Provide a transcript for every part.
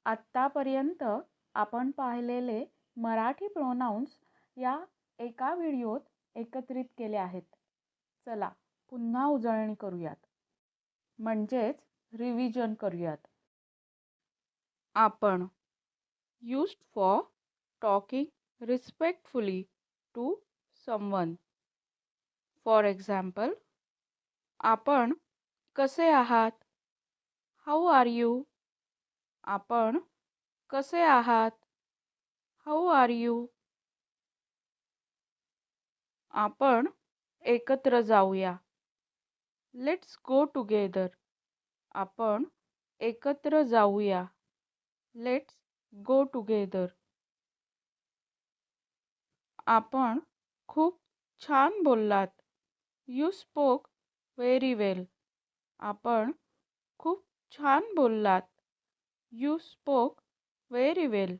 आत्तापर्यंत आपण पाहिलेले मराठी प्रोनाउन्स या एका व्हिडिओत एकत्रित केले आहेत. चला पुन्हा उजळणी करूयात, म्हणजेच रिव्हिजन करूयात. आपण used for talking respectfully to someone. For example, आपण कसे आहात? How are you? आपण कसे आहात? How are you? आपण एकत्र जाऊया. Let's go together. आपण एकत्र जाऊया. Let's go together. आपण खूप छान बोललात. You spoke very well. आपण खूप छान बोललात. You spoke very well.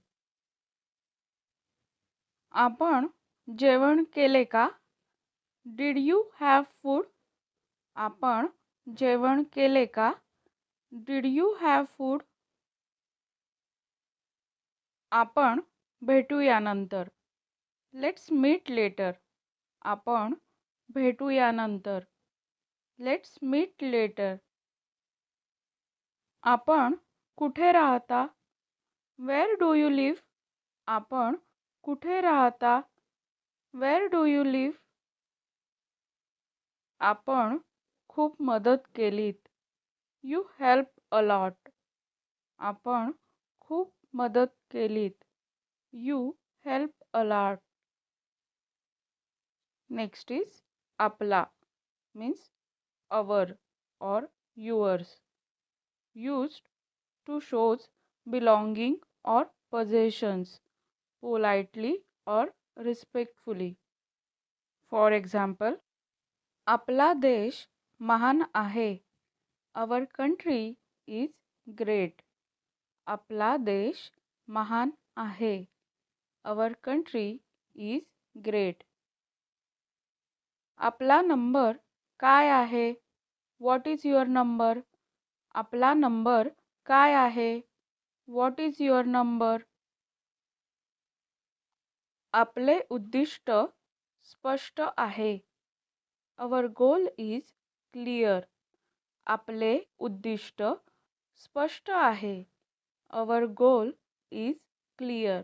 आपण जेवण केले का? Did you have food? आपण जेवण केले का? Did you have food? आपण भेटूया नंतर. Let's meet later. आपण भेटूया नंतर. Let's meet later. आपण कुठे राहता? Where do you live? आपण कुठे राहता? Where do you live? आपण खूप मदत केलीत. You helped a lot. आपण खूप मदत केलीत. You helped a lot. Next is आपला means our or yours. Used to shows belonging or possessions politely or respectfully. For example, आपला देश महान आहे. Our country is great. आपला देश महान आहे. Our country is great. आपला नंबर काय आहे? What is your number? आपला नंबर काय आहे? What is your number? आपले उद्दिष्ट स्पष्ट आहे. Our goal is clear. आपले उद्दिष्ट स्पष्ट आहे. Our goal is clear.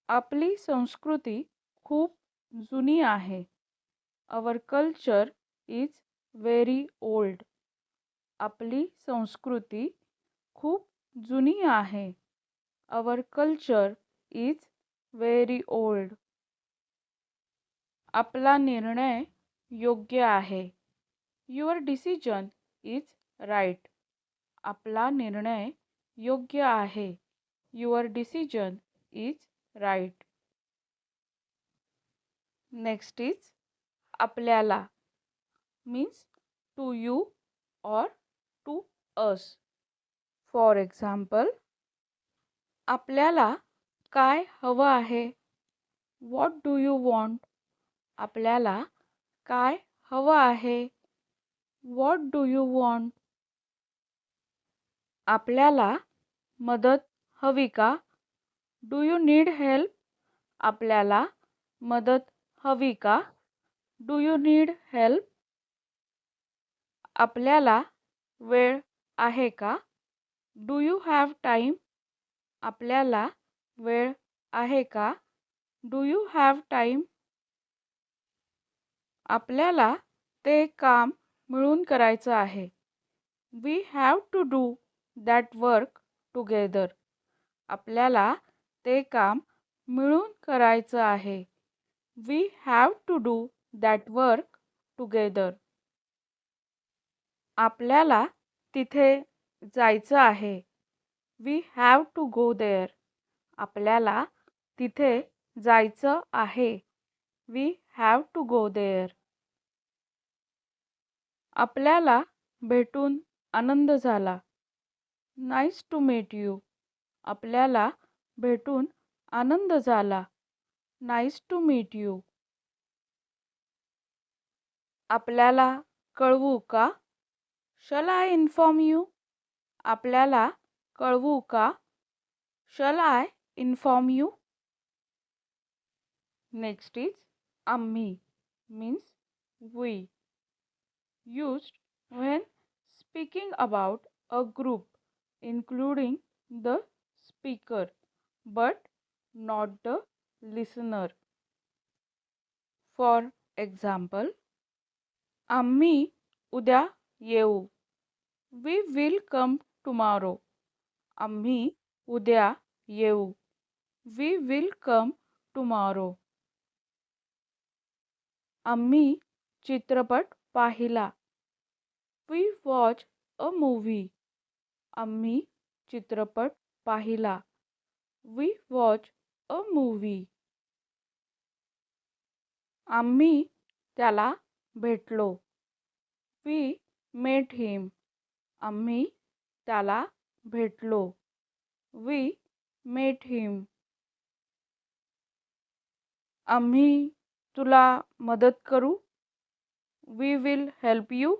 आपली संस्कृती खूप जुनी आहे. Our culture is very old. आपली संस्कृती खूप जुनी आहे. Our culture is very old. आपला निर्णय योग्य आहे. Your decision is right. आपला निर्णय योग्य आहे. Your decision is right. Next is आपल्याला means to you or to us. For example, आपल्याला काय हवं आहे? What do you want? आपल्याला काय हवं आहे? What do you want? आपल्याला मदत हवी का? Do you need help? आपल्याला मदत हवी का? Do you need help? आपल्याला वेळ आहे का? Do you have time? आपल्याला वेळ आहे का? Do you have time? आपल्याला ते काम मिळून करायचं आहे. We have to do that work together. आपल्याला ते काम मिळून करायचं आहे. We have to do that work together. आपल्याला तिथे जायचं आहे. We have to go there. आपल्याला तिथे जायचं आहे. We have to go there. आपल्याला भेटून आनंद झाला. Nice to meet you. आपल्याला भेटून आनंद झाला. Nice to meet you. आपल्याला कळवू का? Shall I inform you? आपल्याला कळवू का? Shall I inform you? Next is आम्ही means we, used when speaking about a group including the speaker but not the listener. For example, आम्ही उद्या येऊ. We will come tomorrow. आम्ही उद्या येऊ. We will come tomorrow. आम्ही चित्रपट पाहिला. We watched a movie. आम्ही चित्रपट पाहिला. We watched a movie. आम्ही त्याला भेटलो. We met him. आम्ही त्याला भेटलो. We met him. आम्ही तुला मदत करू. We will help you.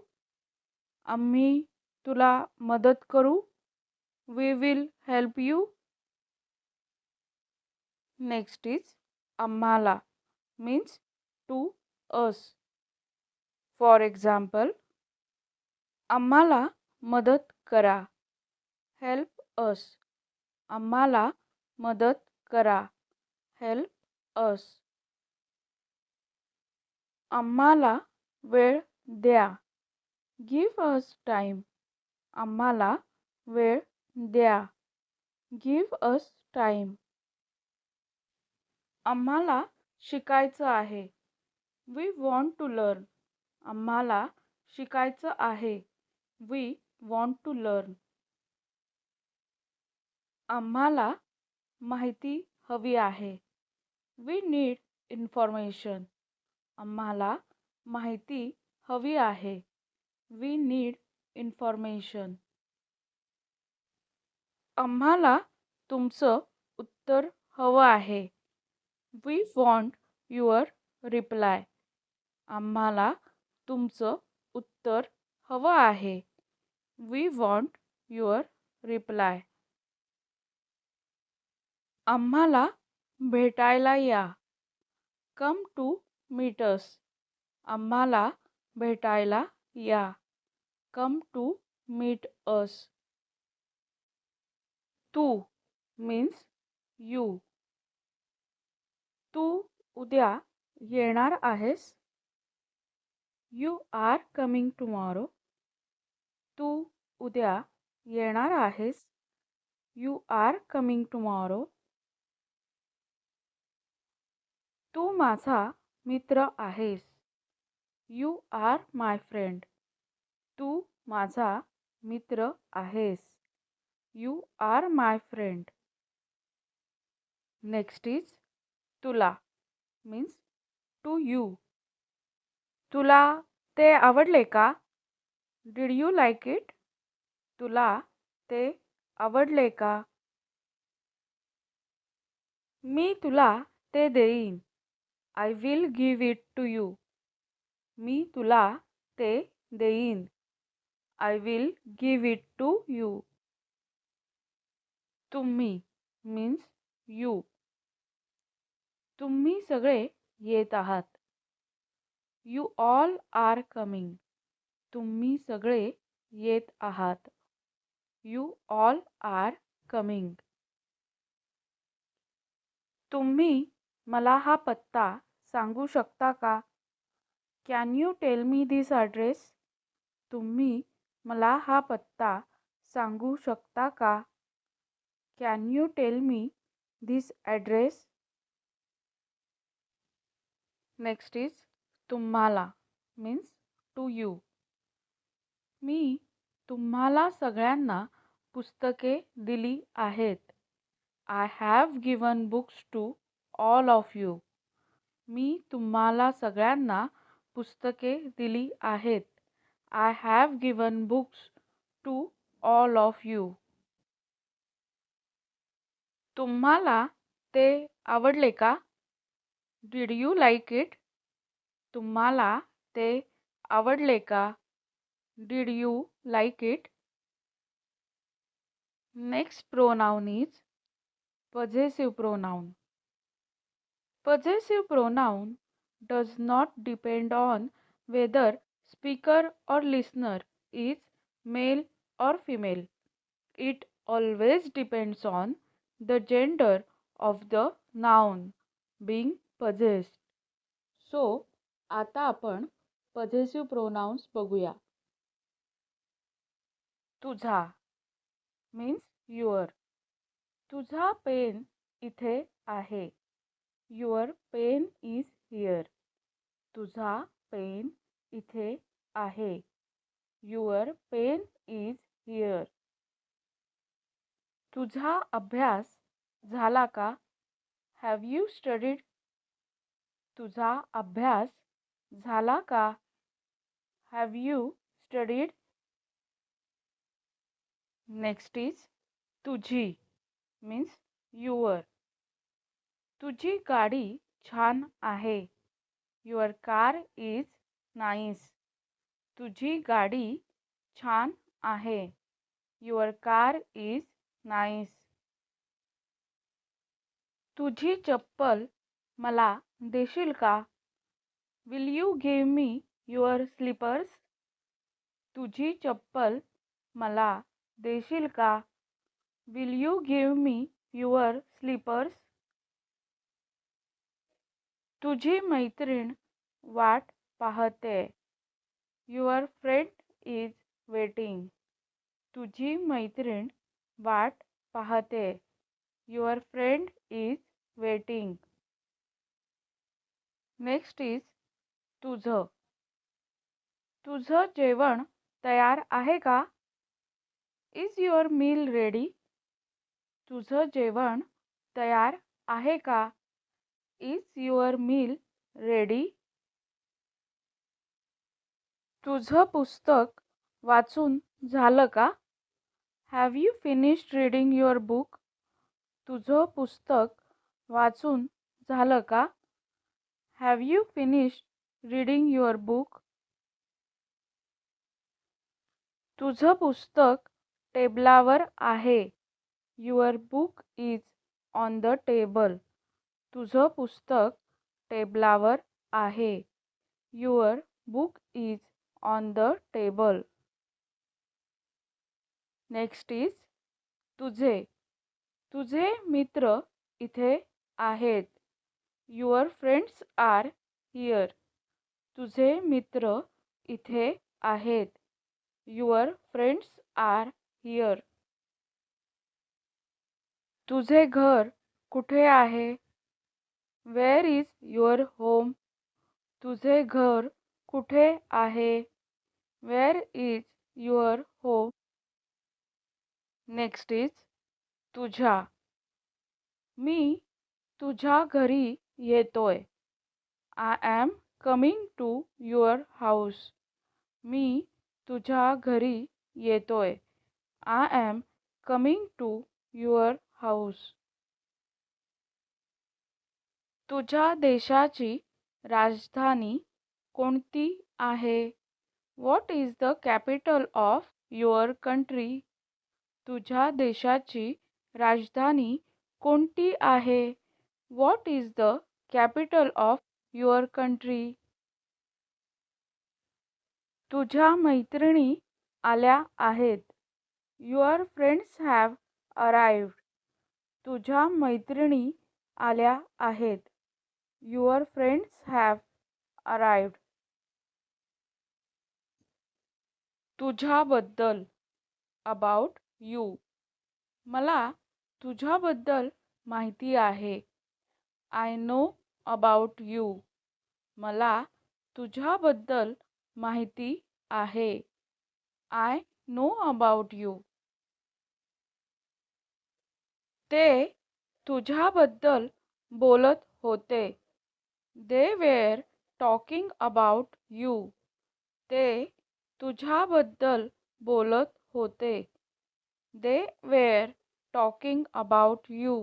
आम्ही तुला मदत करू. We will help you. Next is आम्हाला means to us. For example, आम्हाला मदत करा. Help us. आम्हाला मदत करा. Help us. आम्हाला वेळ द्या. Give us time. आम्हाला वेळ द्या. Give us time. आम्हाला शिकायचं आहे. We want to learn. आम्हाला शिकायचं आहे. We want to learn. आम्हाला माहिती हवी आहे. We need information. आम्हाला माहिती हवी आहे. We need information. आम्हाला तुमचं उत्तर हवं आहे. We want your reply. आम्हाला तुमचं उत्तर हवं आहे. We want your reply. आम्हाला भेटायला या. Come to meet us. आम्हाला भेटायला या. Come to meet us. Tu means you. तू उद्या येणार आहेस. You are coming tomorrow. तू उद्या येणार आहेस. You are coming tomorrow. तू माझा मित्र आहेस. You are my friend. तू माझा मित्र आहेस. You are my friend. Next is तुला means to you. तुला ते आवडले का? Did you like it? तुला ते आवडले का? मी तुला ते देईन. I will give it to you. मी तुला ते देईन. I will give it to you. तुम्ही means you. तुम्ही सगळे येत आहात. You all are coming. तुम्ही सगळे येत आहात. You all are coming. तुम्ही मला हा पत्ता सांगू शकता का? Can you tell me this address? तुम्ही मला हा पत्ता सांगू शकता का? Can you tell me this address? Next is तुम्हाला means to you. मी तुम्हाला सगळ्यांना पुस्तके दिली आहेत. I have given books to all of you. मी तुम्हाला सगळ्यांना पुस्तके दिली आहेत. I have given books to all of you. तुम्हाला ते आवडले का? Did you like it? तुम्हाला ते आवडले का? Did you like it? Next pronoun is possessive pronoun. Possessive pronoun does not depend on whether speaker or listener is male or female. It always depends on the gender of the noun being possessed. So, आता आपण possessive pronouns बघूया. तुझा means your. तुझा pen इथे आहे. Your pen is here. तुझा pen इथे आहे. Your pen is here. तुझा अभ्यास झाला का? Have you studied? तुझा अभ्यास झाला का? Have you studied? Next is तुझी means your. तुझी गाडी छान आहे. Your car is nice. तुझी गाडी छान आहे. Your car is nice. तुझी चप्पल मला देशील का? Will you give me your slippers? तुझी चप्पल मला देशील का? Will you give me your slippers? तुझी मैत्रीण वाट पाहते. Your friend is waiting. तुझी मैत्रीण वाट पाहते. Your friend is waiting. Next is तुझं. तुझं जेवण तयार आहे का? Is your meal ready? तुझं जेवण तयार आहे का? Is your meal ready? तुझं पुस्तक वाचून झालं का? Have you finished reading your book? तुझं पुस्तक वाचून झालं का? Have you finished reading your book? तुझं पुस्तक टेबलावर आहे. Your book is on the table. तुझं पुस्तक टेबलावर आहे. Your book is on the table. Next is तुझे. तुझे मित्र इथे आहेत. Your friends are here. तुझे मित्र इथे आहेत. Your friends are here. तुझे घर कुठे आहे? Where is your home? तुझे घर कुठे आहे? Where is your home? Next is तुझ्या. मी तुझ्या घरी येतोय. I am coming to your house. मी तुझ्या घरी येतोय. I am coming to your house. तुझ्या देशाची राजधानी कोणती आहे? What is the capital of your country? तुझ्या देशाची राजधानी कोणती आहे? What is the capital of your country? तुझ्या मैत्रिणी आल्या आहेत. Your friends have arrived. तुझ्या मैत्रिणी आल्या आहेत. Your friends have arrived. तुझ्याबद्दल about you. मला तुझ्याबद्दल माहिती आहे. I know about you. मला तुझ्याबद्दल माहिती आहे. I know about you. ते तुझ्याबद्दल बोलत होते. They were talking about you. ते तुझ्याबद्दल बोलत होते. They were talking about you.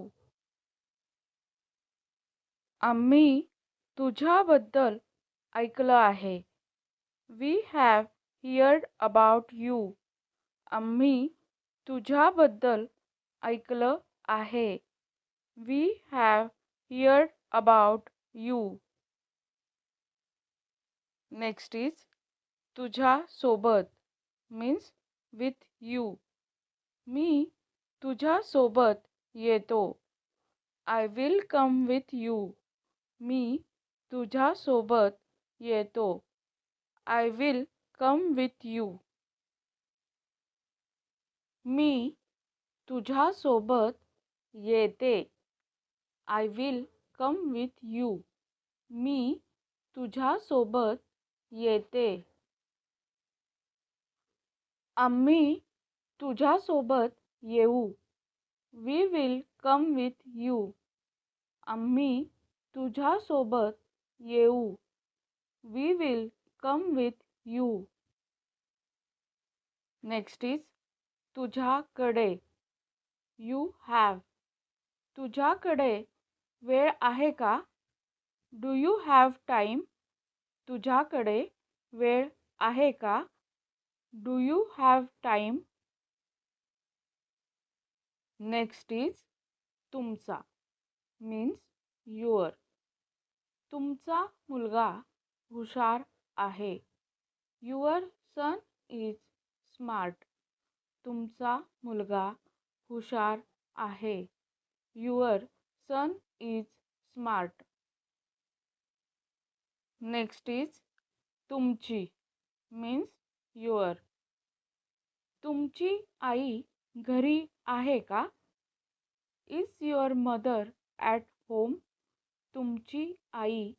आम्ही तुझ्याबद्दल ऐकलं आहे. We have heard about you. आम्ही तुझ्याबद्दल ऐकलं आहे. We have heard about you. Next is तुझ्या सोबत means with you. मी तुझ्या सोबत येतो. I will come with you. मी तुझ्या सोबत येतो. I will come with you. मी तुझ्या सोबत येते. I will come with you. मी तुझ्या सोबत येते. आम्ही तुझ्या सोबत येऊ. We will come with you. आम्ही तुझ्या सोबत येऊ. We will come with you. Next is तुझ्याकडे. You have. तुझ्याकडे वेळ आहे का? Do you have time? तुझ्याकडे वेळ आहे का? Do you have time? Next is तुमचा means your. तुमचा मुलगा हुशार आहे. Your son is smart. तुमचा मुलगा हुशार आहे. Your son is smart. Next is तुमची means your. तुमची आई घरी आहे का? Is your mother at home? तुमची आई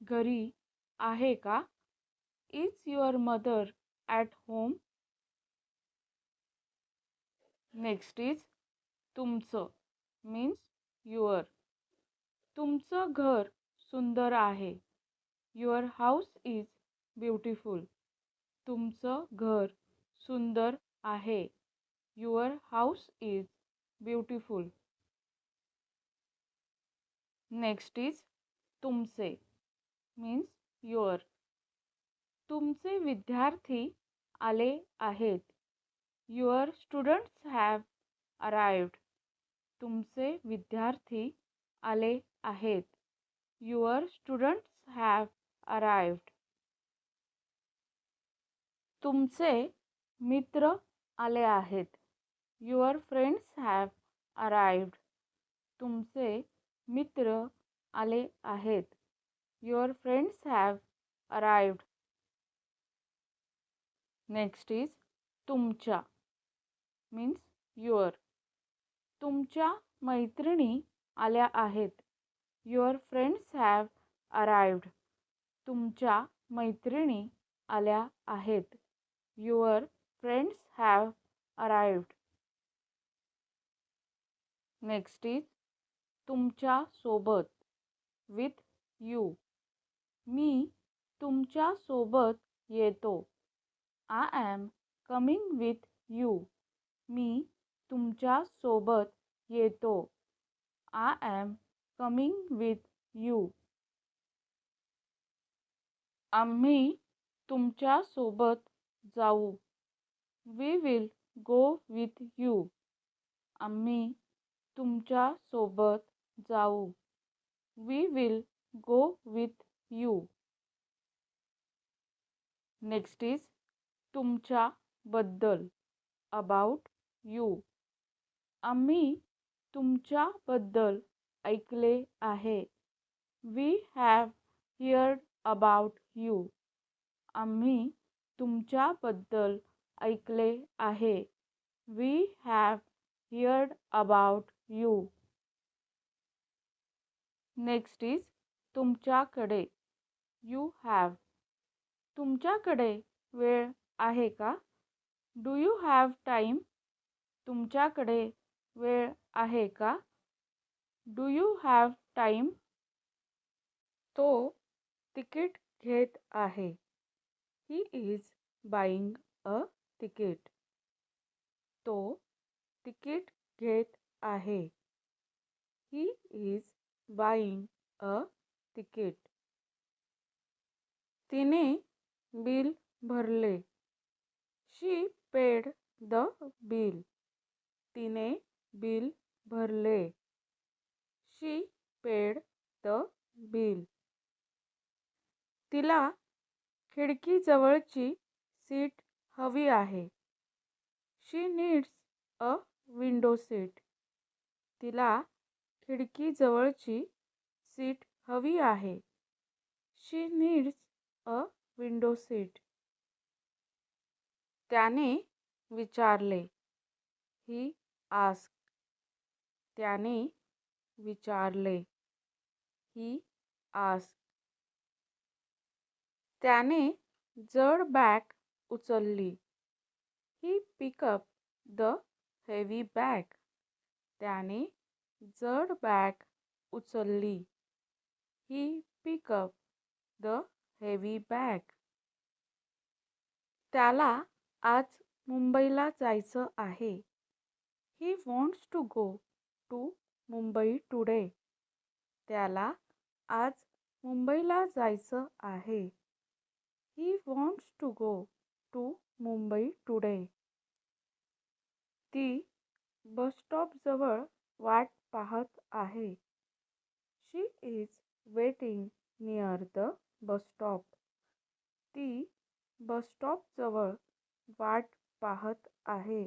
घरी आहे का? Is your mother at home? Next is तुमचं means your. तुमचं घर सुंदर आहे. Your house is beautiful. तुमचं घर सुंदर आहे. Your house is beautiful. Next is तुमचे means your. तुमचे विद्यार्थी आले आहेत. Your students have arrived. तुमचे विद्यार्थी आले आहेत. Your students have arrived. तुमचे मित्र आले आहेत. Your friends have arrived. तुमचे मित्र आले आहेत. Your friends have arrived. Next is तुमच्या means your. तुमच्या मैत्रिणी आल्या आहेत. Your friends have arrived. तुमच्या मैत्रिणी आल्या आहेत. Your friends have arrived. Next is तुमच्या सोबत with you. मी तुमच्या सोबत येतो. I am coming with you. मी तुमच्या सोबत येतो. I am coming with you. आम्ही तुमच्या सोबत जाऊ. We will go with you. आम्ही तुमच्या सोबत जाऊ. We will go with you. Next is तुमच्या बद्दल about you. आम्ही तुमच्या बद्दल ऐकले आहे. We have heard about you. आम्ही तुमच्या बद्दल ऐकले आहे. We have heard about you. Next is तुमच्याकडे. You have. तुमच्याकडे वेळ आहे का? Do you have time? तुमच्याकडे वेळ आहे का? Do you have time? तो तिकीट घेत आहे. He is buying a ticket. तो तिकीट घेत आहे. He is buying a ticket. तिने बिल भरले. She paid the bill. तिने बिल भरले. शी पेड द बिल. तिला खिडकीजवळची सीट हवी आहे. शी नीड्स अ विंडो सीट. तिला खिडकीजवळची सीट हवी आहे. शी नीड्स अ विंडो सीट. त्याने विचारले. He asked. त्याने विचारले. He asked. त्याने जड बॅग उचलली. He pick up the heavy bag. त्याने जड बॅग उचलली. He pick up the heavy bag. त्याला आज मुंबईला जायचं आहे. He wants to go to Mumbai today. त्याला आज मुंबईला जायचं आहे. He wants to go to Mumbai today. ती बसस्टॉपजवळ वाट पाहत आहे. She is waiting near the bus stop. ती बसस्टॉपजवळ वाट पाहत आहे.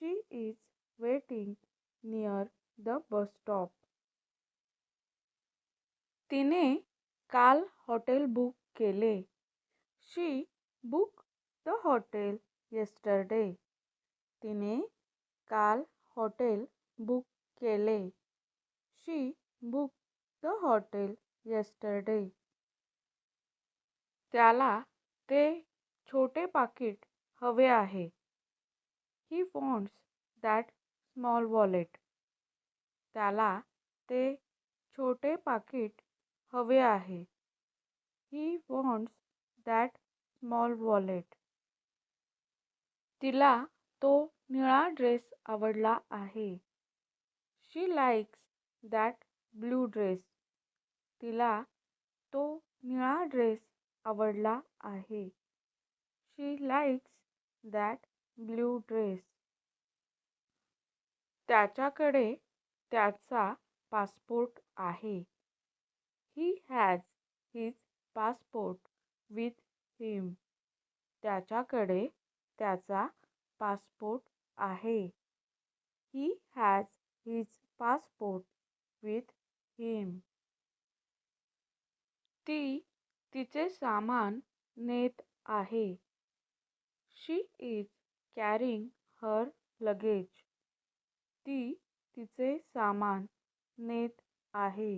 She is waiting near the bus stop. तिने काल हॉटेल बुक केले. She book the hotel yesterday. तिने काल हॉटेल बुक केले. She book the hotel yesterday. त्याला ते छोटे पाकीट हवे आहे. He wants that small wallet. त्याला ते छोटे पाकीट हवे आहे. He wants that small wallet. तिला तो निळा ड्रेस आवडला आहे. She likes that blue dress. तिला तो निळा ड्रेस आवडला आहे. She likes that blue dress. त्याच्याकडे त्याचा पासपोर्ट आहे. He has his passport with him. त्याच्याकडे त्याचा पासपोर्ट आहे. He has his passport with him. ती तिचे सामान नेत आहे. She is carrying her luggage. ती तिचे सामान नेत आहे.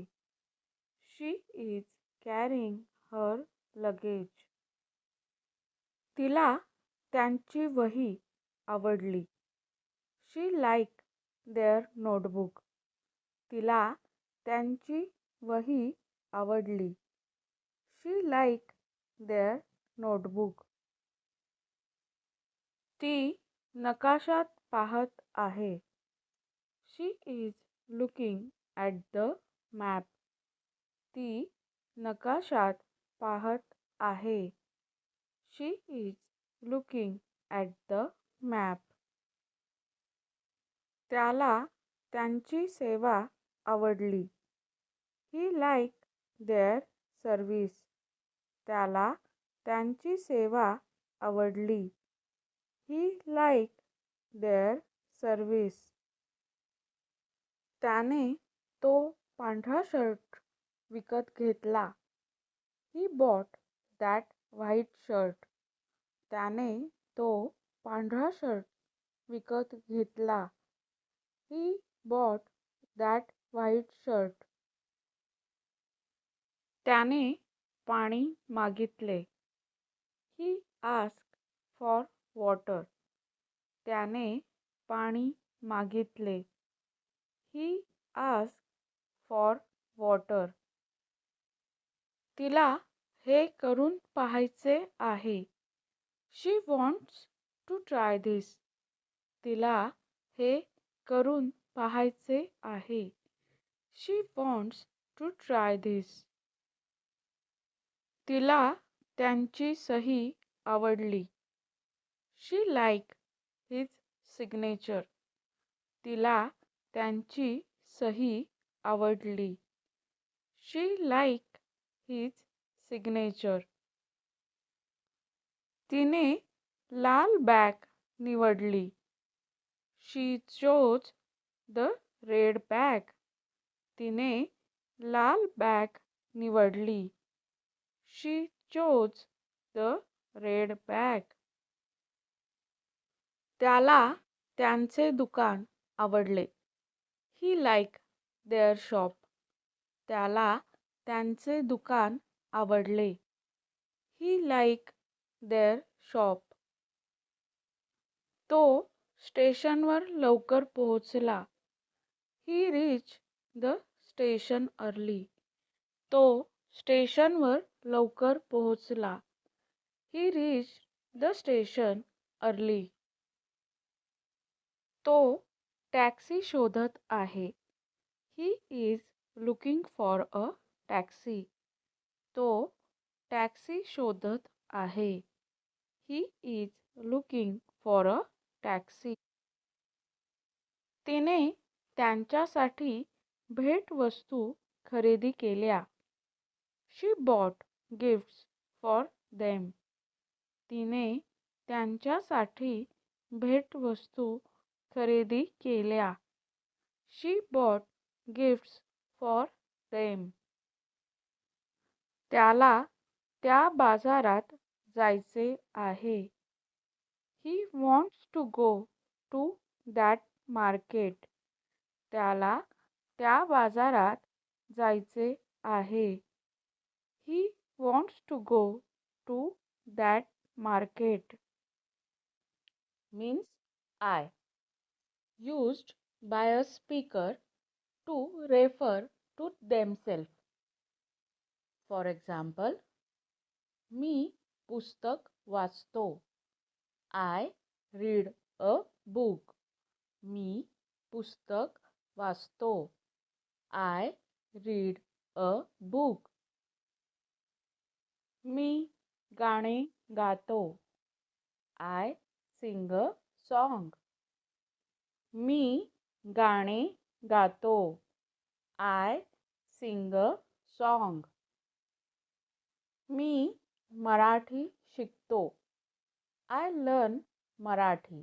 She is carrying her luggage. तिला त्यांची वही आवडली. She liked their notebook. तिला त्यांची वही आवडली. She liked their notebook. ती नकाशात पाहत आहे. She is looking at the map. ती नकाशात पाहत आहे. She is looking at the map. त्याला त्यांची सेवा आवडली. He liked their service. त्याला त्यांची सेवा आवडली. He liked their service. त्याने तो पांढरा शर्ट विकत घेतला. He bought that white shirt. त्याने तो पांढरा शर्ट विकत घेतला. He bought that white shirt. त्याने पाणी मागितले. He asked for water. त्याने पाणी मागितले. He asked for water. तिला हे करून पाहायचे आहे. She wants to try this. तिला हे करून पाहायचे आहे. She wants to try this. तिला त्यांची सही आवडली. She liked his signature. तिला त्यांची सही आवडली. She liked his signature. तिने लाल बॅग निवडली. She chose the red bag. तिने लाल बॅग निवडली. She chose the red bag. त्याला त्यांचे दुकान आवडले. He liked their shop. त्याला त्यांचे दुकान आवडले. He liked their shop. तो स्टेशनवर लवकर पोहोचला. He reached the station early. तो स्टेशनवर लवकर पोहोचला. He reached the station early. तो टॅक्सी शोधत आहे. He is looking for a taxi. तो टॅक्सी शोधत आहे. He is looking for a taxi. तिने त्यांच्यासाठी भेटवस्तू खरेदी केल्या. She bought gifts for them. तिने त्यांच्यासाठी भेटवस्तू खरेदी केल्या. She bought gifts for them. त्याला त्या बाजारात जायचे आहे. He wants to go to that market. त्याला त्या बाजारात जायचे आहे. He wants to go to that market. Means I. Used by a speaker to refer to themselves. For example, मी पुस्तक वाचतो. I read a book. मी पुस्तक वाचतो. I read a book. मी गाणे गातो. I sing a song. मी गाणे गातो. I sing a song. मी मराठी शिकतो. I learn Marathi.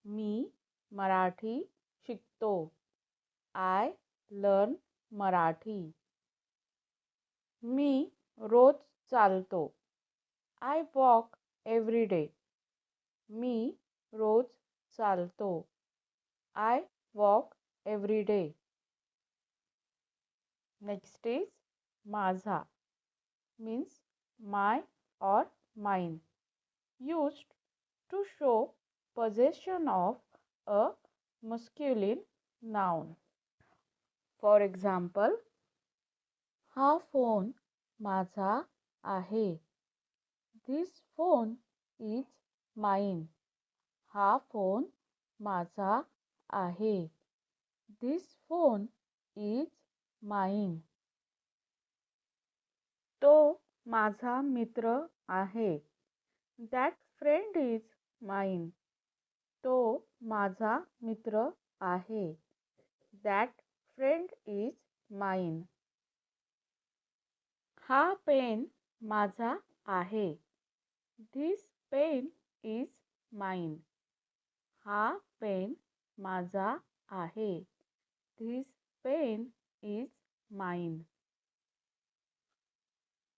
मी मराठी शिकतो. I learn Marathi. मी रोज चालतो. I walk every day. मी रोज चालतो. I walk every day. Next is माझा. Means my or mine. Used to show possession of a masculine noun. For example, हा phone माझा आहे. This phone is mine. हा phone माझा आहे. This phone is mine. तो माझा मित्र आहे. That friend is mine. तो माझा मित्र आहे. That friend is mine. हा पेन माझा आहे. This pen is mine. हा पेन माझा आहे. This pen is mine.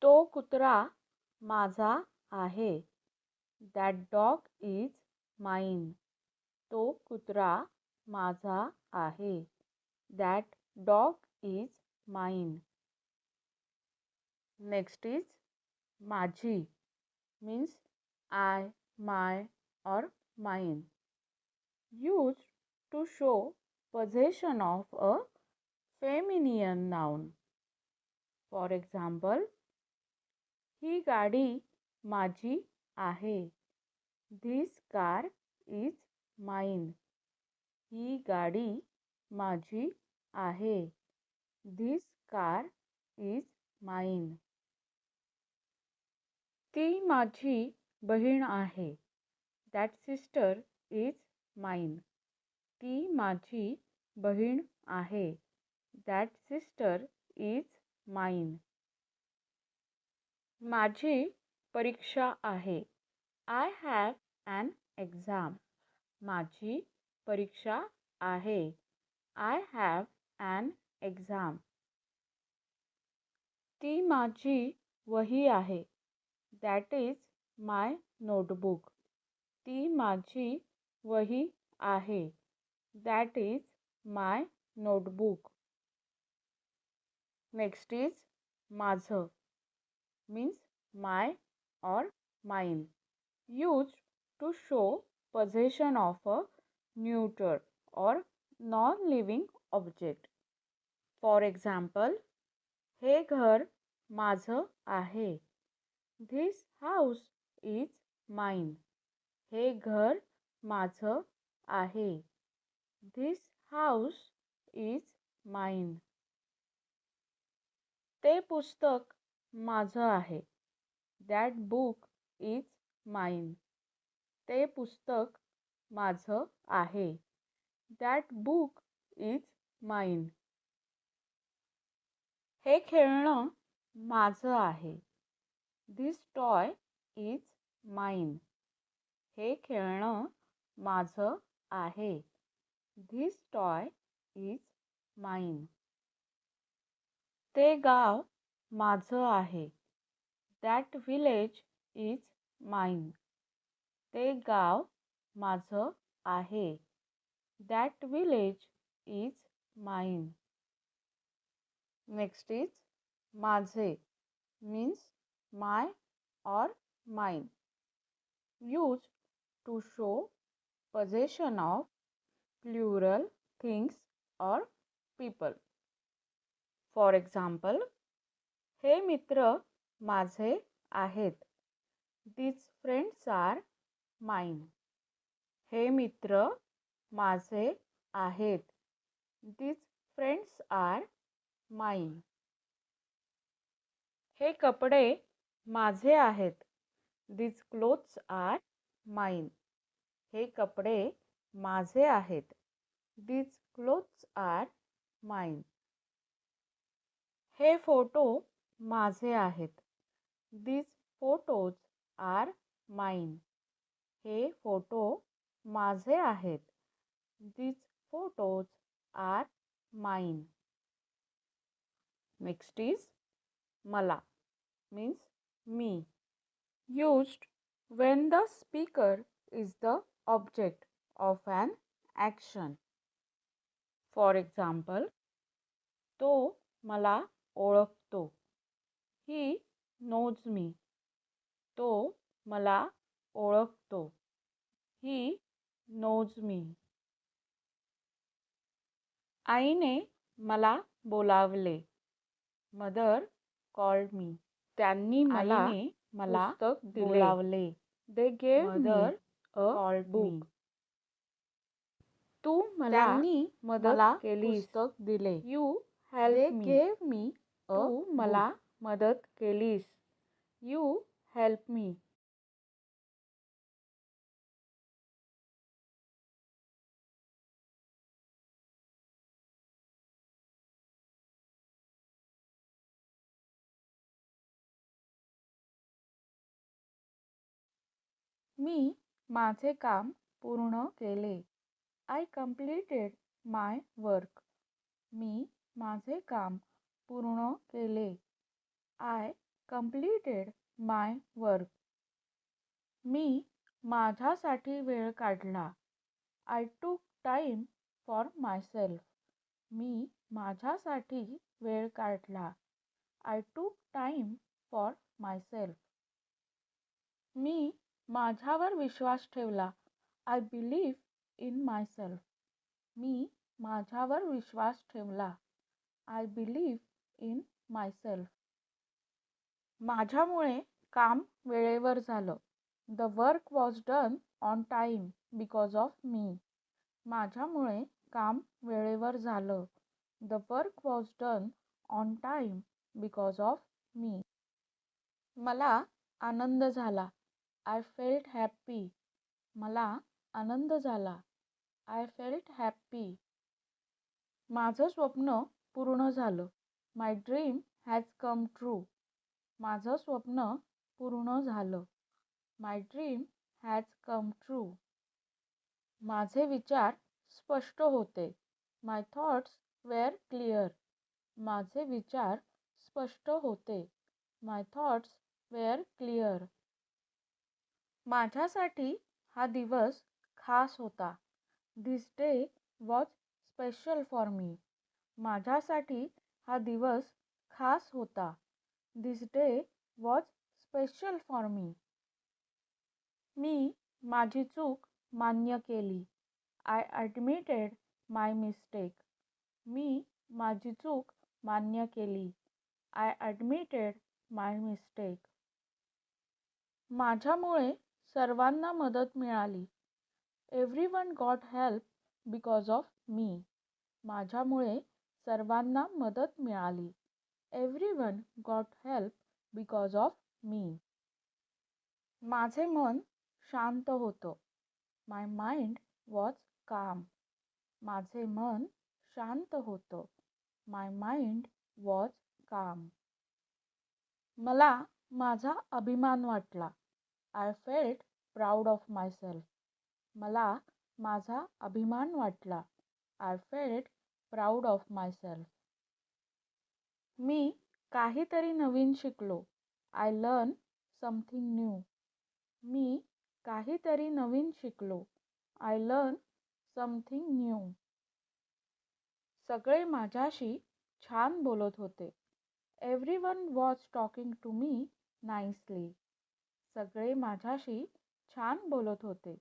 तो कुत्रा माझा आहे. That dog is mine. तो कुत्रा माझा आहे. That dog is mine. Next is माझी. Means I, my or mine. Used to show possession of a feminine noun. For example, ही गाडी माझी आहे. This car is mine. ही गाडी माझी आहे. This car is mine. ती माझी बहीण आहे. That sister is mine. ती माझी बहीण आहे. That sister is mine. माझी परीक्षा आहे. I have an exam. माझी परीक्षा आहे. I have an exam. ती माझी वही आहे. That is my notebook. ती माझी वही आहे. That is my notebook. Next is माझं means my or mine. Used to show possession of a neuter or non-living object. For example, हे घर माझं आहे. This house is mine. हे घर माझं आहे. This house is mine. ते पुस्तक माझं आहे. That book is mine. ते पुस्तक माझं आहे. That book is mine. हे खेळणं माझं आहे. This toy is mine. हे खेळणं माझं आहे. This toy is mine. ते गाव माझं आहे. That village is mine. ते गाव माझं आहे. That village is mine. Next is माझे means my or mine. Used to show possession of plural things or people. For example, हे मित्र माझे आहेत. These friends are mine. हे मित्र माझे आहेत. These friends are mine. हे कपडे माझे आहेत. These clothes are mine. हे कपडे माझे आहेत. These clothes are mine. हे फोटो माझे आहेत. These photos are mine. हे फोटो माझे आहेत. These photos are mine. Next is मला means me. Used when the speaker is the object of an action. For example, तो मला ओळखतो. He knows me. तो मला ओळखतो. He knows me. आईने मला बोलावले. Mother called me. त्यांनी मला पुस्तक बोलावले. They gave me a book. तू मला मदत केलीस. पुस्तक दिले. You helped me. They gave me a तू मला मदत केलीस. You helped me. मी माझे काम पूर्ण केले. I completed my work. मी माझे काम पूर्ण केले. I completed my work. मी माझ्यासाठी वेळ काढला. I took time for myself. मी माझ्यासाठी वेळ काढला. I took time for myself. मी माझ्यावर विश्वास ठेवला. I believe in myself. मी माझ्यावर विश्वास ठेवला. I believe in myself. माझ्यामुळे काम वेळेवर झालं. The work was done on time because of me. माझ्यामुळे काम वेळेवर झालं. The work was done on time because of me. मला आनंद झाला. I felt happy. मला आनंद झाला. I felt happy. माझं स्वप्न पूर्ण झालं. My dream has come true. माझं स्वप्न पूर्ण झालं. My dream has come true. माझे विचार स्पष्ट होते. My thoughts were clear. माझे विचार स्पष्ट होते. My thoughts were clear. माझ्यासाठी हा दिवस खास होता. This day was special for me. माझ्यासाठी हा दिवस खास होता. This day was special for me. मी माझी चूक मान्य केली. I admitted my mistake. मी माझी चूक मान्य केली. I admitted my mistake. माझ्यामुळे सर्वांना मदत मिळाली. Everyone got help because of me. माझ्यामुळे सर्वांना मदत मिळाली. Everyone got help because of मी. माझे मन शांत होतं. माय माइंड वॉज काम. माझे मन शांत होतं. माय माइंड वॉज काम. मला माझा अभिमान वाटला. I felt proud of myself. मला माझा अभिमान वाटला. I felt proud of myself. मी काहीतरी नवीन शिकलो. I learn something new. मी काहीतरी नवीन शिकलो. I learn something new. सगळे माझ्याशी छान बोलत होते. Everyone was talking to me nicely. सगळे माझ्याशी छान बोलत होते.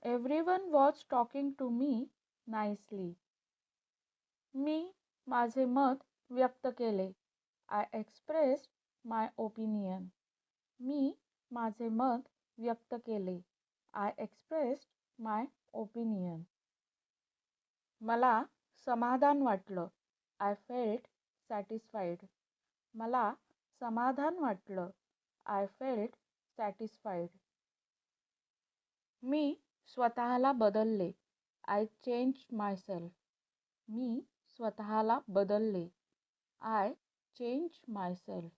Everyone was talking to me nicely. मी माझे मत व्यक्त केले. I expressed my opinion. मी माझे मत व्यक्त केले. I expressed my opinion. मला समाधान वाटलं. I felt satisfied. मला समाधान वाटलं. I felt satisfied. मी स्वतःला बदलले. I changed myself. मी स्वतःला बदलले. I changed myself.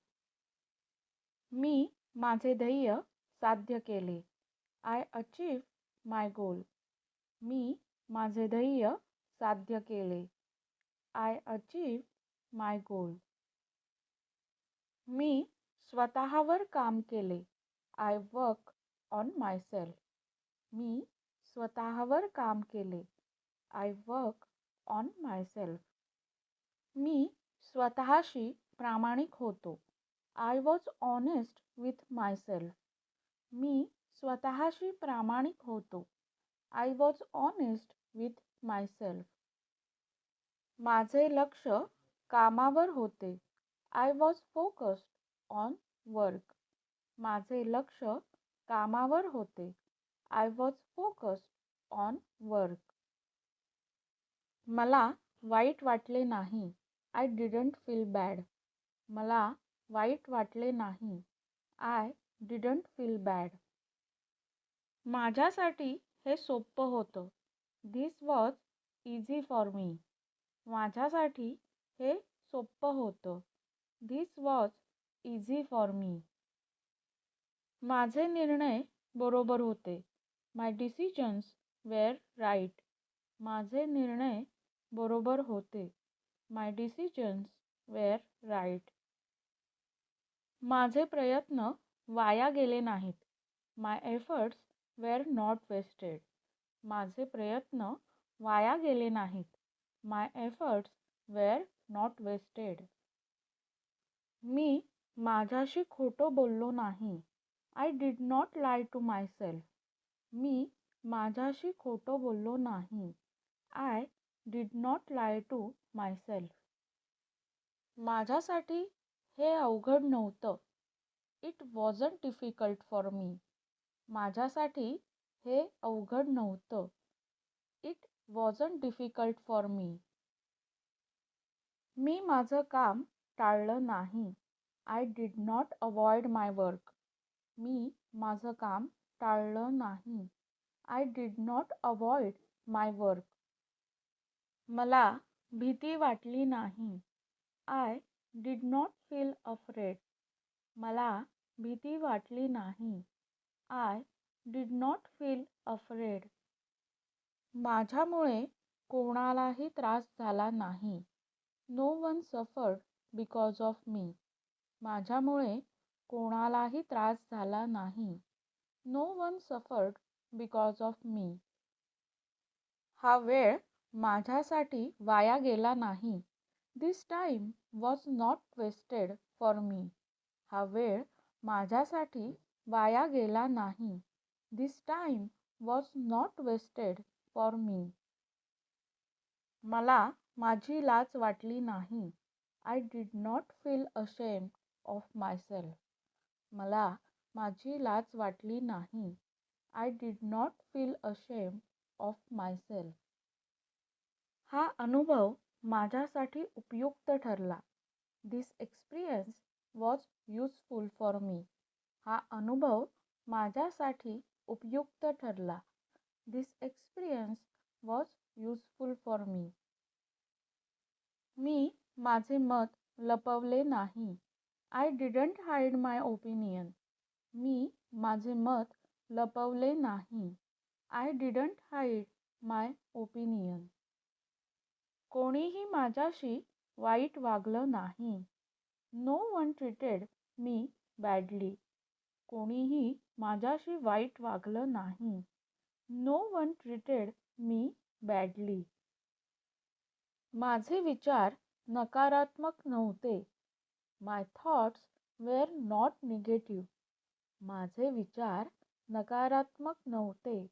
मी माझे ध्येय साध्य केले. I achieved my goal. मी माझे ध्येय साध्य केले. I achieved my goal. मी स्वतःवर काम केले. I work on myself. मी स्वतःवर काम केले. I work on myself. मी स्वतःशी प्रामाणिक होतो. I was honest with myself. मी स्वतःशी प्रामाणिक होतो. I was honest with myself. माझे लक्ष कामावर होते. I was focused on work. माझे लक्ष कामावर होते. I was focused on work. मला वाईट वाटले नाही. I didn't feel bad. मला वाईट वाटले नाही. I didn't feel bad. माझ्यासाठी हे सोपं होतं. This was easy for me. माझ्यासाठी हे सोपं होतं. This was easy for me. माझे निर्णय बरोबर होते. My decisions were right. माझे निर्णय बरोबर होते. My decisions were right. माझे प्रयत्न वाया गेले नाहीत. My efforts were not wasted. माझे प्रयत्न वाया गेले नाहीत. My efforts were not wasted. मी माझ्याशी खोटं बोललो नाही. I did not lie to myself. मी माझ्याशी खोटं बोललो नाही. I did not lie to myself. माझ्यासाठी हे अवघड नव्हतं. It wasn't difficult for me. माझ्यासाठी हे अवघड नव्हतं. It wasn't difficult for me. मी माझं काम टाळलं नाही. I did not avoid my work. मी माझं काम टाळलं नाही. I did not avoid my work. मला भीती वाटली नाही. I did not feel afraid. मला भीती वाटली नाही. I did not feel afraid. माझ्यामुळे कोणालाही त्रास झाला नाही. No one suffered because of me. माझ्यामुळे कोणालाही त्रास झाला नाही. No one suffered because of me. हा वेळ माझ्यासाठी वाया गेला नाही. This time was not wasted for me. हा वेळ माझ्यासाठी वाया गेला नाही. This time was not wasted for me. मला माझी लाज वाटली नाही. I did not feel ashamed of myself. मला माझी लाज वाटली नाही. I did not feel ashamed of myself. हा अनुभव माझ्यासाठी उपयुक्त ठरला. This experience was useful for me. हा अनुभव माझ्यासाठी उपयुक्त ठरला. This experience was useful for me. मी माझे मत लपवले नाही. I didn't hide my opinion. मी माझे मत लपवले नाही. I didn't hide my opinion. कोणीही माझ्याशी वाईट वागलं नाही. No one treated me badly. कोणीही माझ्याशी वाईट वागलं नाही. No one treated me badly. माझे विचार नकारात्मक नव्हते. My thoughts were not negative. माझे विचार नकारात्मक नव्हते.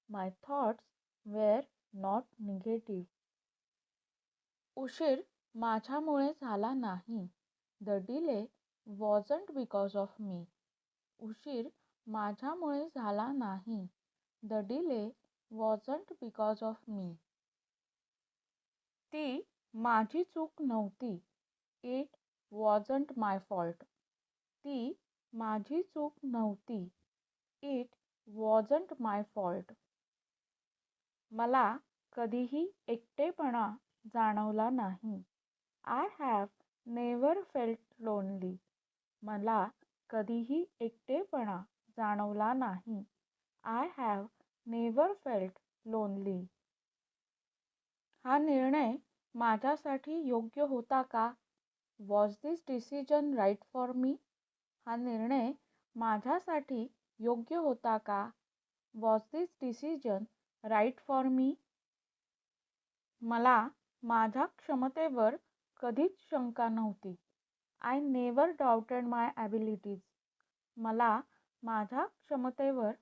My thoughts were not negative. उशीर माझ्यामुळे झाला नाही. The delay wasn't because of me. उशीर माझ्यामुळे झाला नाही. The delay wasn't because of me. ती माझी चूक नव्हती. It wasn't my fault. ती माझी चूक नव्हती. It wasn't my fault. मला कधीही एकटेपणा जाणवला नाही. I have never felt lonely. मला कधीही एकटेपणा जाणवला नाही. I have never felt lonely. हा निर्णय माझ्यासाठी योग्य होता का? Was this decision right for me? हा निर्णय माझ्यासाठी योग्य होता का? Was this decision right for me? मला माझ्या क्षमतेवर कधीच शंका नव्हती. I never doubted my abilities. मला माझ्या क्षमतेवर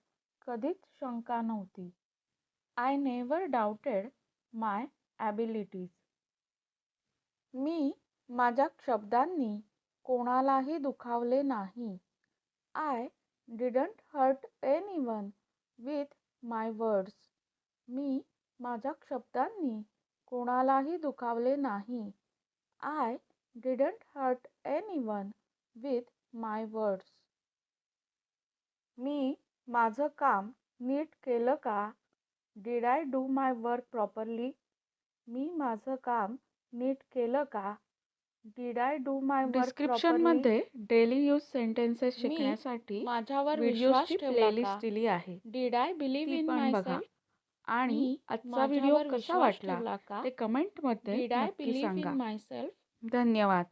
कधीच शंका नव्हती. I never doubted my abilities. मी माझ्या शब्दांनी कोणालाही दुखावले नाही. I didn't hurt anyone with my words. मी माझ्या शब्दांनी कोणालाही दुखावले नाही. I didn't hurt anyone with my words. मी माझं काम नीट केलं का? Did I do my work properly? मी माझं काम नीट केलं का? Did I do my work properly? डिस्क्रिप्शनमध्ये डेली यूज सेंटेन्सेस शिकण्यासाठी माझ्यावर विश्वास व्हिडिओजची ठेवला प्लेलिस्ट का? दिली आहे. डिड आय बिलीव्ह ती इन पण बघा. मायसेल्फ? आणि मी आजचा व्हिडिओ माझ्यावर कसा विश्वास वाटला ठेवला का? ते कमेंटमध्ये डिड आय नक्की बिलीव्ह सांगा. In myself? धन्यवाद.